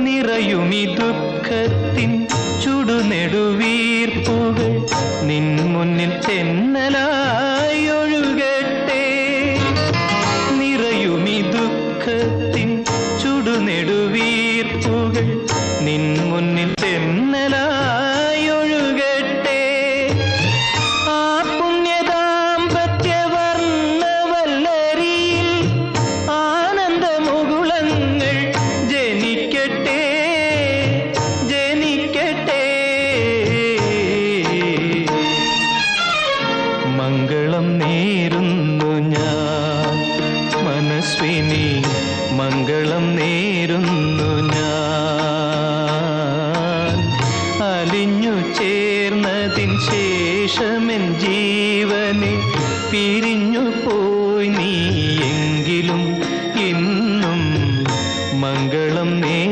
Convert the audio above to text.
നിറയുമി ദുഃഖത്തിൻ ചുടുനെടുവീർപ്പുകൾ നിൻ മുന്നിൽ തെന്നലായി ഒഴുകട്ടെ. നിറയുമി ദുഃഖത്തിൻ ചുടുനെടുവീർപ്പുകൾ നിൻ മുന്നിൽ തെന്നലായി ഒഴുകട്ടെ. ആ പുണ്യദാമ്പത്യവർണ്ണവല്ലരിയിൽ ആനന്ദമുകുളങ്ങൾ ജനിക്കട്ടെ ജനിക്കട്ടെ. മംഗളം നേരുന്നു ഞാൻ മനസ്വിനി, മംഗളം നേരുന്നു ഞാൻ. അലിഞ്ഞു ചേർന്നതിൻ ശേഷമെൻ ജീവനെ പിരിഞ്ഞു